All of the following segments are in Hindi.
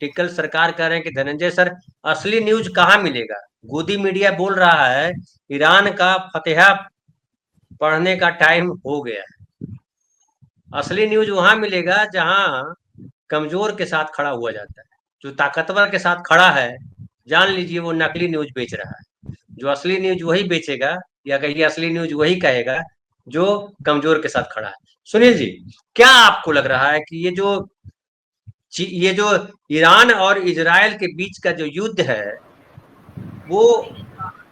टिक्कल सरकार कह रहे हैं कि धनंजय सर असली न्यूज कहाँ मिलेगा। गोदी मीडिया बोल रहा है ईरान का फतेहा पढ़ने का टाइम हो गया है। असली न्यूज वहां मिलेगा जहां कमजोर के साथ खड़ा हुआ जाता है। जो ताकतवर के साथ खड़ा है जान लीजिए वो नकली न्यूज बेच रहा है। जो असली न्यूज वही बेचेगा, या कहिए असली न्यूज वही कहेगा जो कमजोर के साथ खड़ा है। सुनील जी, क्या आपको लग रहा है कि ये जो ईरान और इजराइल के बीच का जो युद्ध है वो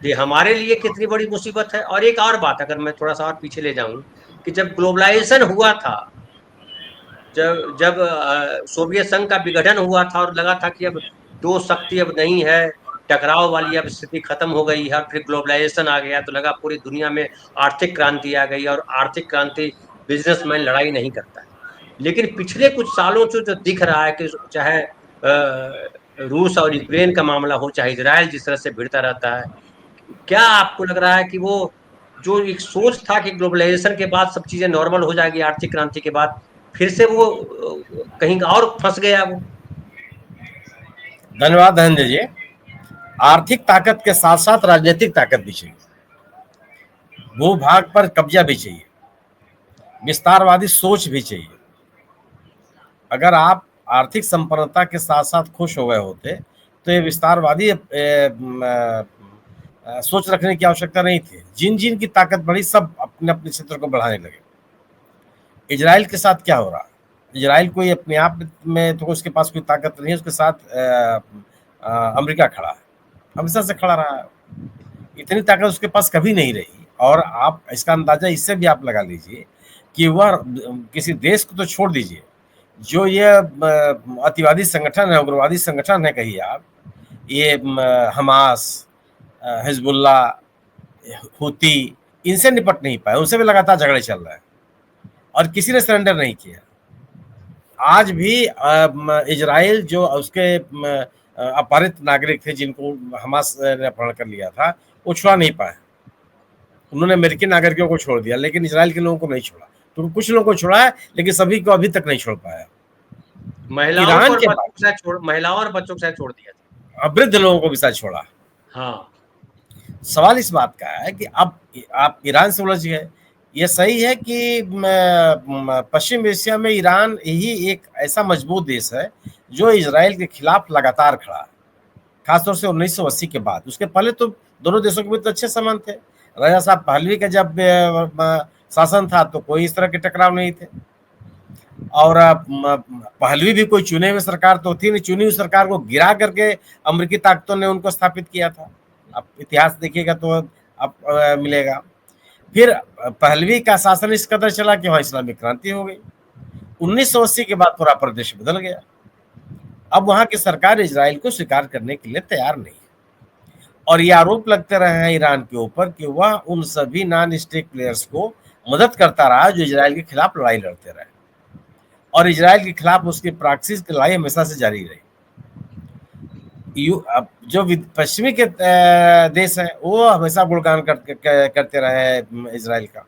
ये हमारे लिए कितनी बड़ी मुसीबत है। और एक और बात, अगर मैं थोड़ा सा और पीछे ले जाऊं, कि जब ग्लोबलाइजेशन हुआ था, जब जब सोवियत संघ का विघटन हुआ था और लगा था कि अब दो शक्ति अब नहीं है, टकराव वाली अब स्थिति खत्म हो गई है, फिर ग्लोबलाइजेशन आ गया तो लगा पूरी दुनिया में आर्थिक क्रांति आ गई। और आर्थिक क्रांति, बिजनेसमैन लड़ाई नहीं करता है। लेकिन पिछले कुछ सालों से जो दिख रहा है कि चाहे रूस और यूक्रेन का मामला हो, चाहे इजराइल जिस तरह से भिड़ता रहता है, क्या आपको लग रहा है कि वो जो एक सोच था कि ग्लोबलाइजेशन के बाद सब चीजें नॉर्मल हो जाएगी आर्थिक क्रांति के बाद, फिर से वो कहीं और फंस गया वो? धन्यवाद धनंजय जी। आर्थिक ताकत के साथ साथ राजनीतिक ताकत भी चाहिए, भूभाग पर कब्जा भी चाहिए, विस्तारवादी सोच भी चाहिए। अगर आप आर्थिक संपन्नता के साथ साथ खुश हो गए होते तो ये विस्तारवादी सोच रखने की आवश्यकता नहीं थी। जिन जिन की ताकत बढ़ी सब अपने अपने क्षेत्र को बढ़ाने लगे। इजराइल के साथ क्या हो रहा है? इजराइल कोई अपने आप में तो उसके पास कोई ताकत नहीं है, उसके साथ अमेरिका खड़ा है, हमेशा से खड़ा रहा है। इतनी ताकत उसके पास कभी नहीं रही। और आप इसका अंदाजा इससे भी आप लगा लीजिए कि वह किसी देश को तो छोड़ दीजिए, जो ये अतिवादी संगठन है, उग्रवादी संगठन है, कहिए आप, ये हमास, हिजबुल्ला, हुती, इनसे निपट नहीं पाए। उनसे भी लगातार झगड़े चल रहे हैं और किसी ने सरेंडर नहीं किया। आज भी इजराइल जो उसके अपहरित नागरिक थे जिनको हमास ने अपहरण कर लिया था, वो छुड़ा नहीं पाए। उन्होंने अमेरिकी नागरिकों को छोड़ दिया लेकिन इजराइल के लोगों को नहीं छोड़ा। तो कुछ लोगों को छोड़ा है लेकिन सभी को अभी तक नहीं छोड़ पाया। महिलाओं ईरान और के बच्चों बाद के साथ छोड़, महिलाओं और बच्चों के साथ छोड़ दिया था। वृद्ध लोगों को भी साथ छोड़ा। हाँ, सवाल इस बात का है कि अब आप ईरान से उलझ गए। ये सही है कि पश्चिम एशिया में ईरान ही एक ऐसा मजबूत देश है जो इजराइल के खिलाफ लगातार खड़ा है, खासतौर से 1980 के बाद। उसके पहले तो दोनों देशों के बीच तो अच्छे संबंध थे। राजा साहब पहलवी का जब शासन था तो कोई इस तरह के टकराव नहीं थे। और पहलवी भी कोई चुने हुए सरकार तो थी नहीं, चुनी हुई सरकार को गिरा करके अमेरिकी ताकतों ने उनको स्थापित किया था। आप इतिहास देखिएगा तो आप मिलेगा। फिर पहलवी का शासन इस कदर चला कि वहां इस्लामिक क्रांति हो गई। 1980 के बाद पूरा प्रदेश बदल गया। अब वहां की सरकार इजराइल को स्वीकार करने के लिए तैयार नहीं है। और ये आरोप लगते रहे हैं ईरान के ऊपर कि वह उन सभी नॉन स्टेट प्लेयर्स को मदद करता रहा जो इजराइल के खिलाफ लड़ाई लड़ते रहे, और इजराइल के खिलाफ उसकी प्रैक्टिस की लड़ाई हमेशा से जारी रही। जो पश्चिमी के देश हैं वो हमेशा गुणगान करते रहे इजराइल का,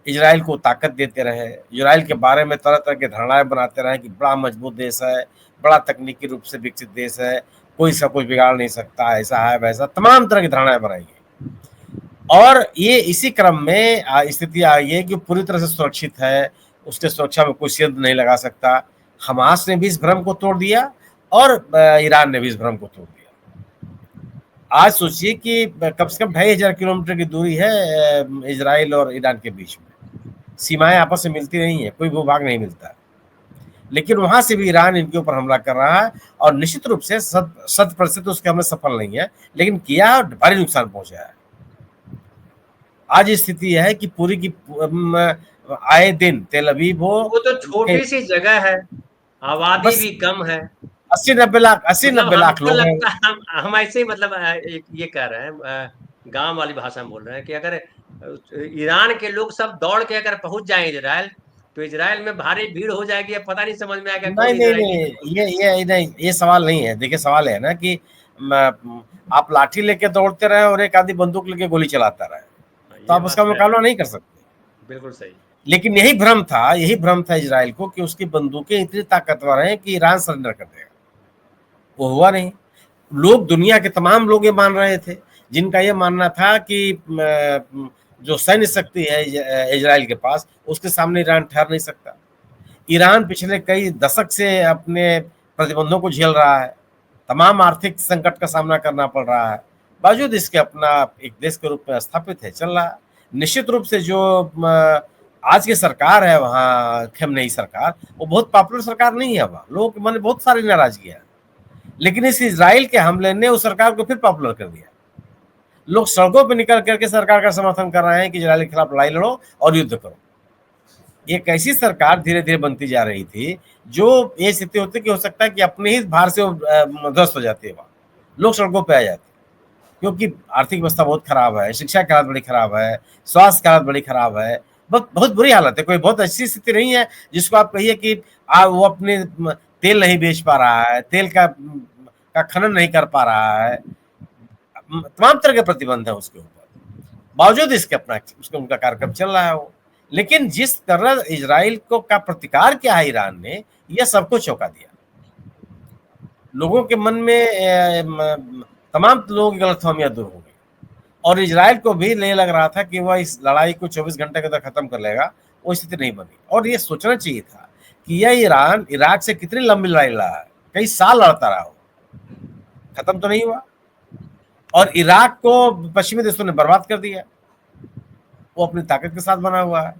इजराइल को ताकत देते रहे, इजराइल के बारे में तरह तरह के धारणाएं बनाते रहे कि बड़ा मजबूत देश है, बड़ा तकनीकी रूप से विकसित देश है, कोई सब कुछ बिगाड़ नहीं सकता, ऐसा है वैसा, तमाम तरह की धारणाएं बनाई गई। और ये इसी क्रम में स्थिति आई है कि पूरी तरह से सुरक्षित है, उसके सुरक्षा में कोई सेंध नहीं लगा सकता। हमास ने भी इस भ्रम को तोड़ दिया और ईरान ने भी इस भ्रम को तोड़ दिया। आज सोचिए कि कम से कम 2500 किलोमीटर की दूरी है इजराइल और ईरान के बीच में, सीमाएं आपस में मिलती नहीं है, कोई भूभाग नहीं मिलता, लेकिन वहां से भी ईरान इनके ऊपर हमला कर रहा है। और निश्चित रूप से 100% उसके हमले सफल नहीं है, लेकिन किया और भारी नुकसान पहुंचा है। आज स्थिति है कि पूरी की आए दिन तेल अवीव हो, वो तो छोटी सी जगह है, आबादी भी कम है, 80-90 लाख हमको लोग हैं। लगता है हम ऐसे ही मतलब ये कह रहे हैं, गांव वाली भाषा में बोल रहे हैं कि अगर ईरान के लोग सब दौड़ के अगर पहुंच जाए इजराइल, तो इजराइल में भारी भीड़ हो जाएगी। अब पता नहीं समझ में आएगा नहीं कौन नहीं इजरायली नहीं, ये नहीं, ये सवाल नहीं है। देखिए सवाल है ना कि आप लाठी लेके दौड़ते रहे और एक आदमी बंदूक लेके गोली चलाता रहे, तो आप उसका मुकाबला नहीं कर सकते। बिल्कुल सही। लेकिन यही भ्रम था इजराइल को कि उसकी बंदूकें इतनी ताकतवर हैं कि ईरान सरेंडर कर देगा। वो हुआ नहीं। लोग, दुनिया के तमाम लोग ये मान रहे थे, जिनका ये मानना था कि जो सैन्य शक्ति है इजराइल के पास, उसके सामने ईरान ठहर नहीं सकता। ईरान पिछले कई दशक से अपने प्रतिबंधों को झेल रहा है, तमाम आर्थिक संकट का सामना करना पड़ रहा है, बावजूद इसके अपना एक देश के रूप में स्थापित है, चल रहा है। निश्चित रूप से जो आज की सरकार है वहाँ, खेमनेई सरकार, वो बहुत पॉपुलर सरकार नहीं है, वहाँ लोगों के मन में बहुत सारी नाराजगी है, लेकिन इस इजराइल के हमले ने उस सरकार को फिर पॉपुलर कर दिया। लोग सड़कों पर निकल करके सरकार का समर्थन कर रहे हैं कि इजराइल के खिलाफ लड़ाई लड़ो और युद्ध करो। एक ऐसी सरकार धीरे धीरे बनती जा रही थी जो ये स्थिति होती कि हो सकता है कि अपने ही भार से ध्वस्त हो जाती है, वहां लोग सड़कों पे आ जाते, क्योंकि आर्थिक व्यवस्था बहुत खराब है, शिक्षा की हालत बड़ी खराब है, स्वास्थ्य की हालत बड़ी खराब है, बहुत बहुत बुरी हालत है। कोई बहुत अच्छी स्थिति नहीं है जिसको आप कहिए कि वो अपने तेल नहीं बेच पा रहा है, तेल का खनन नहीं कर पा रहा है, तमाम तरह के प्रतिबंध है उसके ऊपर, बावजूद इसके अपना उसका उनका कार्यक्रम चल रहा है वो। लेकिन जिस तरह इजराइल को का प्रतिकार किया है ईरान ने, यह सबको चौंका दिया। लोगों के मन में तमाम लोगों की गलतफहमियां दूर हो गई, और इजराइल को भी ये लग रहा था कि वह इस लड़ाई को 24 घंटे के अंदर खत्म कर लेगा, वो स्थिति नहीं बनी। और ये सोचना चाहिए था कि यह ईरान इराक से कितनी लंबी लड़ाई लड़ा है, कई साल लड़ता रहा हो, खत्म तो नहीं हुआ, और इराक को पश्चिमी देशों ने बर्बाद कर दिया, वो अपनी ताकत के साथ बना हुआ है।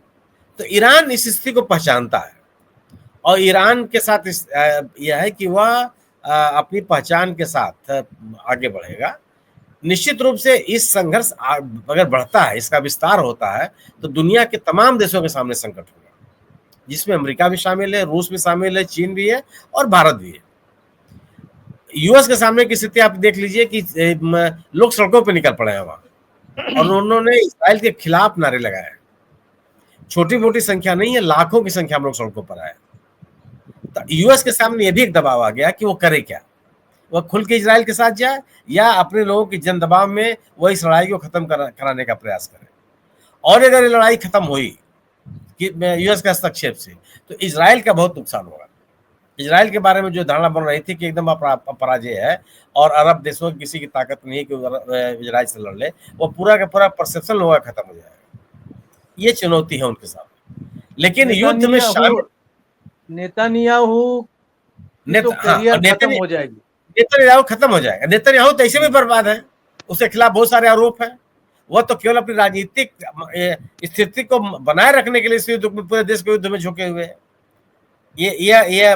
तो ईरान इस स्थिति को पहचानता है, और ईरान के साथ यह है कि वह अपनी पहचान के साथ आगे बढ़ेगा। निश्चित रूप से इस संघर्ष अगर बढ़ता है, इसका विस्तार होता है, तो दुनिया के तमाम देशों के सामने संकट होगा, जिसमें अमेरिका भी शामिल है, रूस भी शामिल है, चीन भी है और भारत भी है। यूएस के सामने की स्थिति आप देख लीजिए कि लोग सड़कों पर निकल पड़े हैं वहां, और उन्होंने इस्राइल के खिलाफ नारे लगाए। छोटी मोटी संख्या नहीं है, लाखों की संख्या में लोग सड़कों पर आए। तो यूएस के सामने यह भी एक दबाव आ गया कि वो करे क्या, वह खुल के इजराइल के साथ जाए या अपने लोगों के जन दबाव में वह इस लड़ाई को खत्म कराने का प्रयास करे। और अगर ये लड़ाई खत्म हुई कि यूएस के हस्तक्षेप से, तो इजराइल का बहुत नुकसान होगा। इजराइल के बारे में जो धारणा बन रही थी कि एकदम अपराजय है और अरब देशों की किसी की ताकत नहीं है कि इजराइल से लड़ ले, वो पूरा का पूरा परसेप्शन होगा, खत्म हो जाएगा। ये चुनौती है उनके सामने। लेकिन युद्ध में शामिल नेतन्याहू तो करियर खत्म हो जाएगी, नेतन्याहू खत्म हो जाएगा। नेतन्याहू तो ऐसे भी बर्बाद है, उसके खिलाफ बहुत सारे आरोप हैं। वह तो केवल अपनी राजनीतिक स्थिति को बनाए रखने के लिए इस युद्ध में, पूरे देश के युद्ध में झुके हुए हैं। ये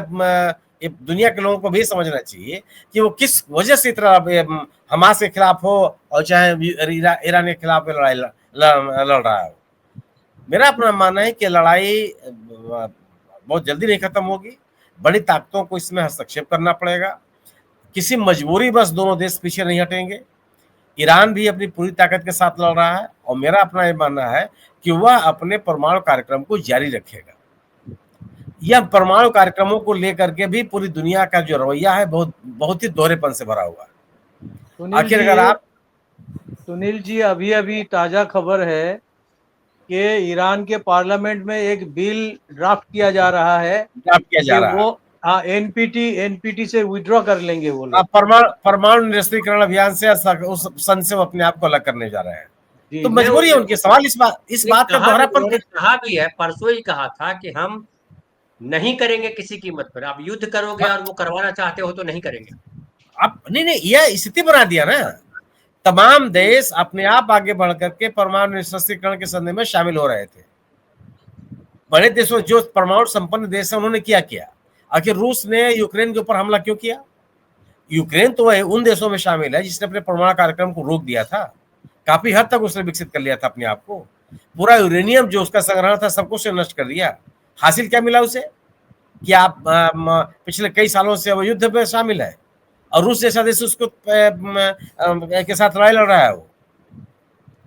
दुनिया के लोगों को भी समझना चाहिए कि वो किस वजह से इतना हमास के खिलाफ हो और चाहे ईरान के खिलाफ लड़ाई लड़ रहा है। मेरा अपना मानना है कि लड़ाई बहुत जल्दी नहीं खत्म होगी, बड़ी ताकतों को इसमें हस्तक्षेप करना पड़ेगा। किसी मजबूरी बस दोनों देश पीछे नहीं हटेंगे। ईरान भी अपनी पूरी ताकत के साथ लड़ रहा है, और मेरा अपना ये मानना है कि वह अपने परमाणु कार्यक्रम को जारी रखेगा। यह परमाणु कार्यक्रमों को लेकर के भी पूरी दुनिया का जो रवैया है बहुत ही दोहरेपन से भरा हुआ है। आखिर अगर आप सुनील जी, अभी अभी ताजा खबर है कि ईरान के पार्लियामेंट में एक बिल ड्राफ्ट किया जा रहा है, वो एनपीटी से विड्रॉ कर लेंगे वो लोग। परमाणु निरस्त्रीकरण अभियान से उस सन से वो अपने आप को अलग करने जा रहे हैं। तो मजबूरी है उनकी। सवाल इस बात का दोहरापन कहा भी है, परसों ही कहा था कि हम नहीं करेंगे किसी कीमत पर। आप युद्ध करोगे और वो करवाना चाहते हो तो नहीं करेंगे। आप नहीं, यह स्थिति बना दिया ना। तमाम देश अपने आप आगे बढ़ करके परमाणु निरस्त्रीकरण के संदेश में शामिल हो रहे थे। बड़े देशों, जो परमाणु संपन्न देश है, उन्होंने किया। आखिर रूस ने यूक्रेन के ऊपर हमला क्यों किया? यूक्रेन तो वह उन देशों में शामिल है जिसने अपने परमाणु कार्यक्रम को रोक दिया था। काफी हद तक उसने विकसित कर लिया था अपने आप को। पूरा यूरेनियम जो उसका संग्रह था सबको उसने नष्ट कर दिया। हासिल क्या मिला उसे कि आप पिछले कई सालों से वो युद्ध में शामिल है, और रूस जैसा देश उसको के साथ लड़ाई लड़ रहा है वो।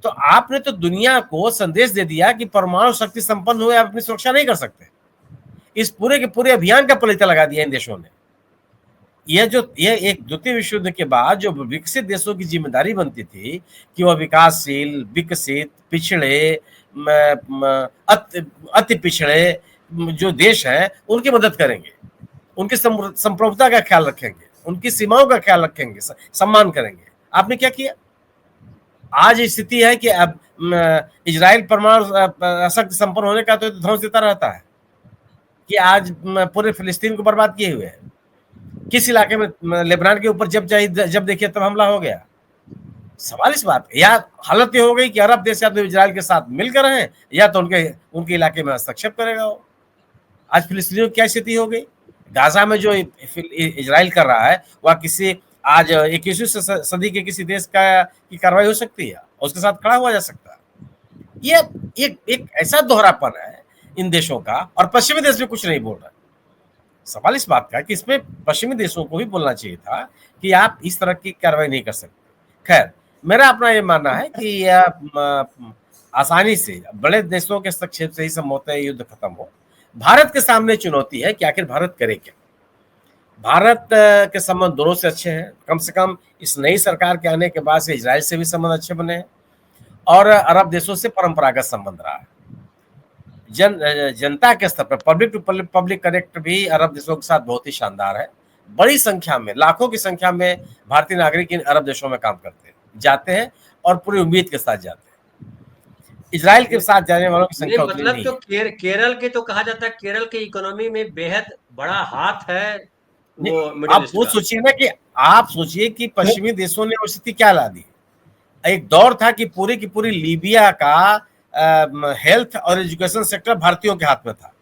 तो आपने तो दुनिया को संदेश दे दिया कि परमाणु शक्ति संपन्न हुए आप अपनी सुरक्षा नहीं कर सकते। इस पूरे के पूरे अभियान का पलीता लगा दिया इन देशों ने। यह एक द्वितीय विश्व युद्ध के बाद जो विकसित देशों की जिम्मेदारी बनती थी कि वह विकासशील, विकसित, पिछड़े, अति पिछड़े जो देश हैं उनकी मदद करेंगे, उनकी संप्रभुता का ख्याल रखेंगे। उनकी सीमाओं का ख्याल रखेंगे, सम्मान करेंगे। आपने क्या किया? आज स्थिति है कि अब इजराइल परमाणु शक्ति संपन्न होने का तो ध्वंस देता रहता है कि आज पूरे फिलिस्तीन को बर्बाद किए हुए है। किस इलाके में लेबनान के ऊपर जब देखिए तब हमला हो गया। सवाल इस बात या हालत ये हो गई कि अरब देश या तो इजराइल के साथ मिलकर रहें या तो उनके इलाके में हस्तक्षेप करेगा वो। आज फिलिस्तीनियों की क्या स्थिति हो गई? गाजा में जो इजराइल कर रहा है वह किसी आज 21वीं सदी के किसी देश की कार्रवाई हो सकती है, उसके साथ खड़ा हुआ जा सकता है। ये एक ऐसा दोहरापन है इन देशों का, और पश्चिमी देश में कुछ नहीं बोल रहा। सवाल इस बात का कि इसमें पश्चिमी देशों को भी बोलना चाहिए था कि आप इस तरह की कार्रवाई नहीं कर सकते। खैर, मेरा अपना ये मानना है कि आसानी से बड़े देशों के हस्तक्षेप से ही संभवतः युद्ध खत्म हो। भारत के सामने चुनौती है कि आखिर भारत करे क्या। भारत के संबंध दोनों से अच्छे हैं, कम से कम इस नई सरकार के आने के बाद से इजराइल से भी संबंध अच्छे बने हैं, और अरब देशों से परंपरागत संबंध रहा है। जनता के स्तर पर पब्लिक टू पब्लिक कनेक्ट भी अरब देशों के साथ बहुत ही शानदार है। बड़ी संख्या में, लाखों की संख्या में भारतीय नागरिक इन अरब देशों में काम करते हैं, जाते हैं और पूरी उम्मीद के साथ जाते हैं। इजराइल के साथ जाने वालों की संख्या उतनी नहीं है। तो केरल के तो कहा जाता है केरल के इकोनॉमी में बेहद बड़ा हाथ है वो। आप वो सोचिए ना कि आप सोचिए कि पश्चिमी देशों ने वो स्थिति क्या ला दी। एक दौर था कि पूरी की पूरी लीबिया का हेल्थ और एजुकेशन सेक्टर भारतीयों के हाथ में था।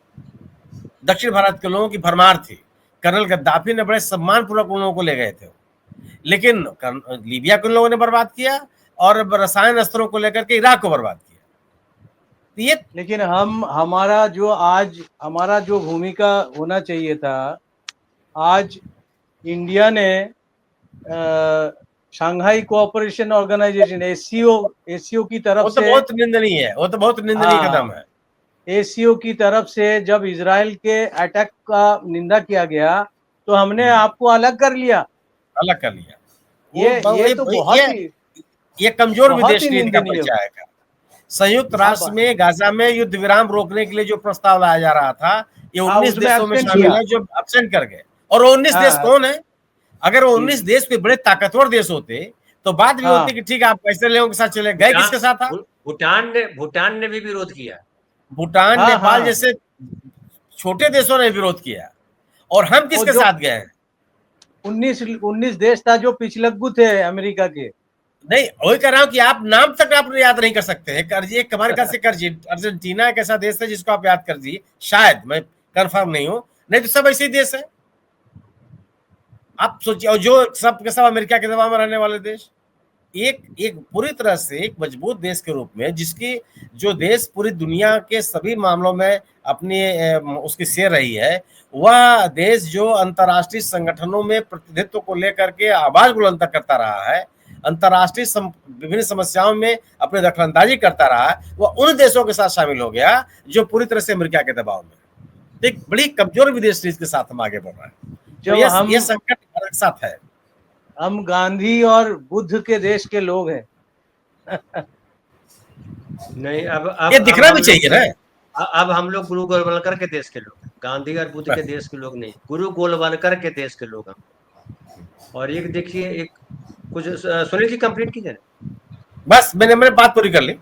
दक्षिण भारत के लोगों की भरमार थी। कर्नल गद्दाफी ने बड़े सम्मान पूर्वक उन लोगों को ले गए थे, लेकिन लीबिया को उन लोगों ने बर्बाद किया और रसायन अस्त्रों को लेकर के इराक को बर्बाद किया। ये लेकिन हमारा जो भूमिका होना चाहिए था, आज इंडिया ने शंघाई कोऑपरेशन ऑर्गेनाइजेशन एससीओ की तरफ से, बहुत निंदनीय है, वो तो बहुत निंदनीय कदम है। एससीओ की तरफ से जब इजराइल के अटैक का निंदा किया गया तो हमने आपको अलग कर लिया। ये तो बहुत ही ये कमजोर विदेश नीति का परिचय है। संयुक्त राष्ट्र में गाजा में युद्ध विराम रोकने के लिए जो प्रस्ताव लाया जा रहा था, ये 19 देशों में शामिल है जो एब्सेंट कर गए। और 19 देश कौन है? अगर वो 19 देश कोई बड़े ताकतवर देश होते तो बात भी होती कि ठीक है आप पैसे लोगों के साथ चले गए। किसके साथ था? भूटान ने भी विरोध किया। भूटान, नेपाल जैसे छोटे देशों ने विरोध किया। और हम किसके साथ गए? 19 देश था जो पिछलग्गू थे अमेरिका के। नहीं, वही कह रहा हूं कि आप नाम तक आप याद नहीं कर सकते हैं। एक हमारे ख्याल से अर्जेंटीना एक ऐसा देश है जिसको आप याद कर दीजिए, शायद, मैं कंफर्म नहीं हूं, नहीं तो सब ऐसे ही देश है। आप सोचिए, और जो सब के सब अमेरिका के दबाव में रहने वाले देश, एक पूरी तरह से एक मजबूत देश के रूप में, जिसकी जो देश पूरी दुनिया के सभी मामलों में अपनी उसकी शेयर रही है, वह देश जो अंतर्राष्ट्रीय संगठनों में प्रतिनिधित्व को लेकर के आवाज बुलंद करता रहा है, अंतर्राष्ट्रीय विभिन्न समस्याओं में अपनी दखलंदाजी करता रहा है, वह उन देशों के साथ शामिल हो गया जो पूरी तरह से अमेरिका के दबाव में। एक बड़ी कमजोर विदेश नीति के साथ हम आगे बढ़ रहे हैं। तो ये संकट हमारे साथ है। हम गांधी और बुद्ध के देश के लोग हैं। नहीं, अब ये दिखना भी चाहिए ना। अब हम लोग गुरु गोलवलकर के देश के लोग, गांधी और बुद्ध के देश के लोग नहीं, गुरु गोलवलकर के देश के लोग हम। और एक देखिए, एक कुछ सुनील जी कंप्लीट कीजिए। बस मैंने बात पूरी कर ली।